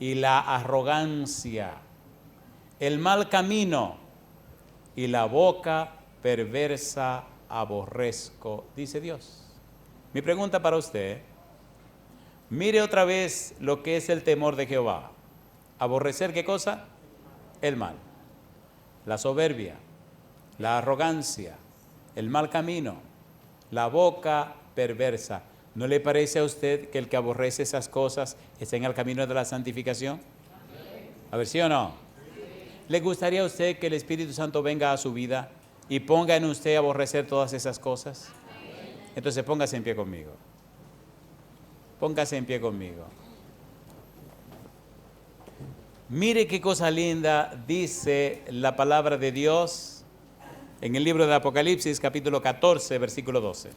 y la arrogancia, el mal camino y la boca perversa aborrezco, dice Dios. Mi pregunta para usted, mire otra vez lo que es el temor de Jehová. ¿Aborrecer qué cosa? El mal, la soberbia, la arrogancia, el mal camino, la boca perversa. ¿No le parece a usted que el que aborrece esas cosas está en el camino de la santificación? A ver, ¿sí o no? ¿Le gustaría a usted que el Espíritu Santo venga a su vida y ponga en usted aborrecer todas esas cosas? Entonces póngase en pie conmigo. Póngase en pie conmigo. Mire qué cosa linda dice la palabra de Dios en el libro de Apocalipsis, capítulo 14, versículo 12.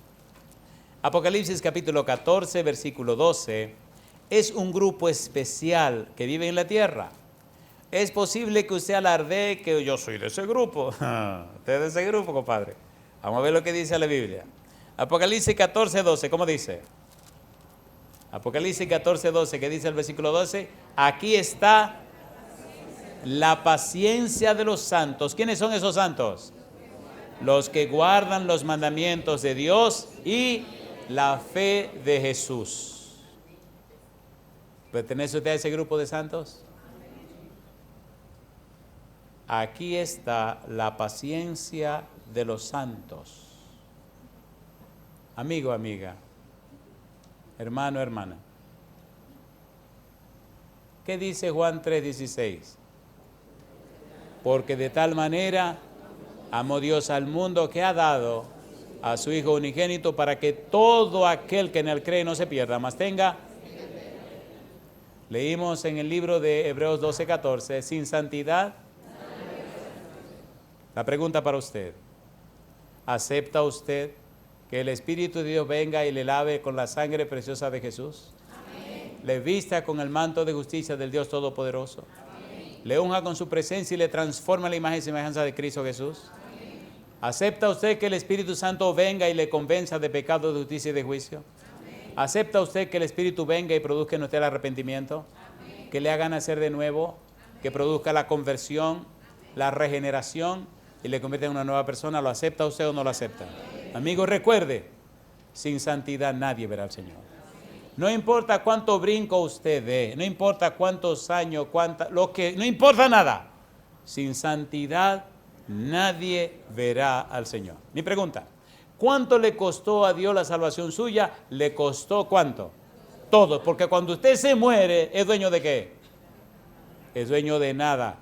Apocalipsis capítulo 14, versículo 12, es un grupo especial que vive en la tierra. Es posible que usted alardee que yo soy de ese grupo. Usted es de ese grupo, compadre. Vamos a ver lo que dice la Biblia. Apocalipsis 14, 12, ¿cómo dice? Apocalipsis 14, 12, ¿qué dice el versículo 12? Aquí está la paciencia de los santos. ¿Quiénes son esos santos? Los que guardan los mandamientos de Dios y la fe de Jesús. ¿Pertenece usted a ese grupo de santos? Aquí está la paciencia de los santos. Amigo, amiga, hermano, hermana. ¿Qué dice Juan 3:16? Porque de tal manera amó Dios al mundo que ha dado a su Hijo unigénito, para que todo aquel que en él cree no se pierda, mas tenga. Leímos en el libro de Hebreos 12:14, sin santidad. La pregunta para usted: ¿acepta usted que el Espíritu de Dios venga y le lave con la sangre preciosa de Jesús? Amén. Le vista con el manto de justicia del Dios Todopoderoso. Amén. Le unja con su presencia y le transforma en la imagen y semejanza de Cristo Jesús. Amén. ¿Acepta usted que el Espíritu Santo venga y le convenza de pecado, de justicia y de juicio? Amén. ¿Acepta usted que el Espíritu venga y produzca en usted el arrepentimiento? Amén. Que le haga nacer de nuevo, que produzca la conversión, la regeneración y le convierta en una nueva persona? ¿Lo acepta usted o no lo acepta? Amigo, recuerde, sin santidad nadie verá al Señor. No importa cuánto brinco usted dé, no importa cuántos años, no importa nada. Sin santidad nadie verá al Señor. Mi pregunta: ¿cuánto le costó a Dios la salvación suya? ¿Le costó cuánto? Todo, porque cuando usted se muere, ¿es dueño de qué? Es dueño de nada.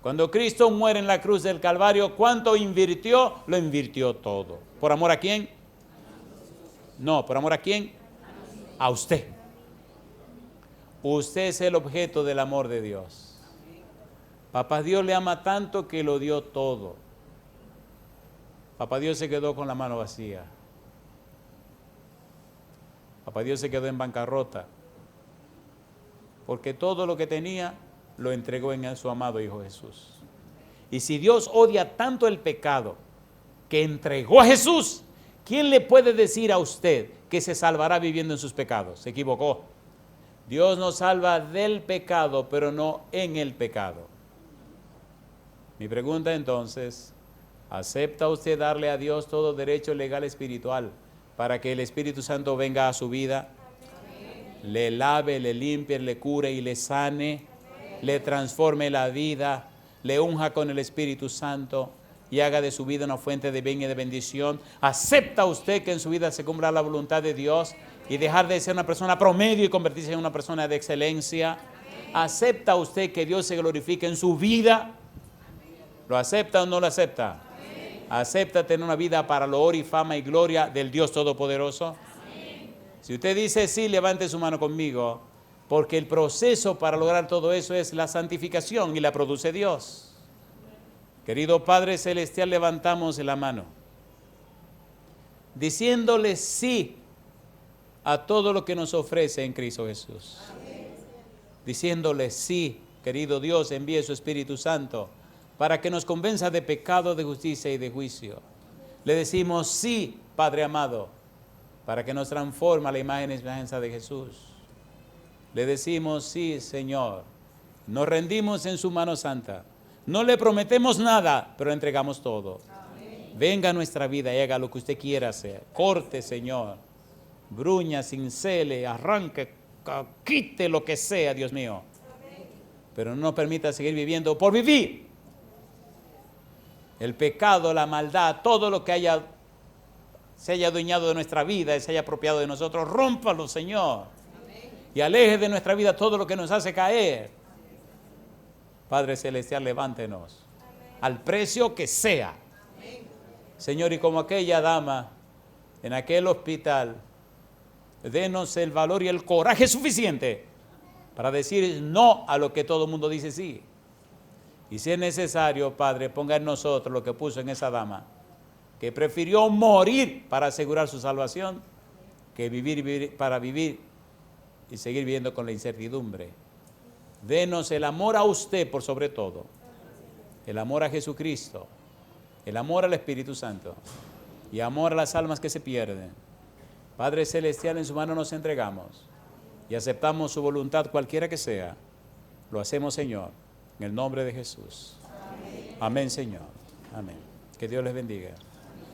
Cuando Cristo muere en la cruz del Calvario, ¿cuánto invirtió? Lo invirtió todo. ¿Por amor a quién? No, ¿por amor a quién? A usted. Usted es el objeto del amor de Dios. Papá Dios le ama tanto que lo dio todo. Papá Dios se quedó con la mano vacía. Papá Dios se quedó en bancarrota, porque todo lo que tenía lo entregó en su amado Hijo Jesús. Y si Dios odia tanto el pecado que entregó a Jesús, ¿quién le puede decir a usted que se salvará viviendo en sus pecados? Se equivocó. Dios nos salva del pecado, pero no en el pecado. Mi pregunta entonces: ¿acepta usted darle a Dios todo derecho legal espiritual para que el Espíritu Santo venga a su vida? Amén. Le lave, le limpie, le cure y le sane, le transforme la vida, le unja con el Espíritu Santo y haga de su vida una fuente de bien y de bendición. ¿Acepta usted que en su vida se cumpla la voluntad de Dios y dejar de ser una persona promedio y convertirse en una persona de excelencia? ¿Acepta usted que Dios se glorifique en su vida? ¿Lo acepta o no lo acepta? ¿Acepta tener una vida para loor y fama y gloria del Dios Todopoderoso? Si usted dice sí, levante su mano conmigo, porque el proceso para lograr todo eso es la santificación y la produce Dios. Querido Padre Celestial, levantamos la mano, diciéndole sí a todo lo que nos ofrece en Cristo Jesús. Diciéndole sí, querido Dios, envíe su Espíritu Santo para que nos convenza de pecado, de justicia y de juicio. Le decimos sí, Padre amado, para que nos transforme a la imagen y semejanza de Jesús. Le decimos sí, Señor. Nos rendimos en su mano santa. No le prometemos nada, pero le entregamos todo. Amén. Venga a nuestra vida y haga lo que usted quiera hacer. Corte, Señor. Bruña, cincele, arranque, quite lo que sea, Dios mío. Amén. Pero no nos permita seguir viviendo por vivir. El pecado, la maldad, todo lo que se haya adueñado de nuestra vida, se haya apropiado de nosotros, rómpalo, Señor. Y aleje de nuestra vida todo lo que nos hace caer. Padre Celestial, levántenos. Amén. Al precio que sea. Amén. Señor, y como aquella dama en aquel hospital, denos el valor y el coraje suficiente para decir no a lo que todo el mundo dice sí. Y si es necesario, Padre, ponga en nosotros lo que puso en esa dama, que prefirió morir para asegurar su salvación, que vivir para vivir y seguir viviendo con la incertidumbre. Denos el amor a usted por sobre todo, el amor a Jesucristo, el amor al Espíritu Santo y amor a las almas que se pierden. Padre Celestial, en su mano nos entregamos y aceptamos su voluntad cualquiera que sea. Lo hacemos, Señor, en el nombre de Jesús. Amén, Señor. Amén. Que Dios les bendiga.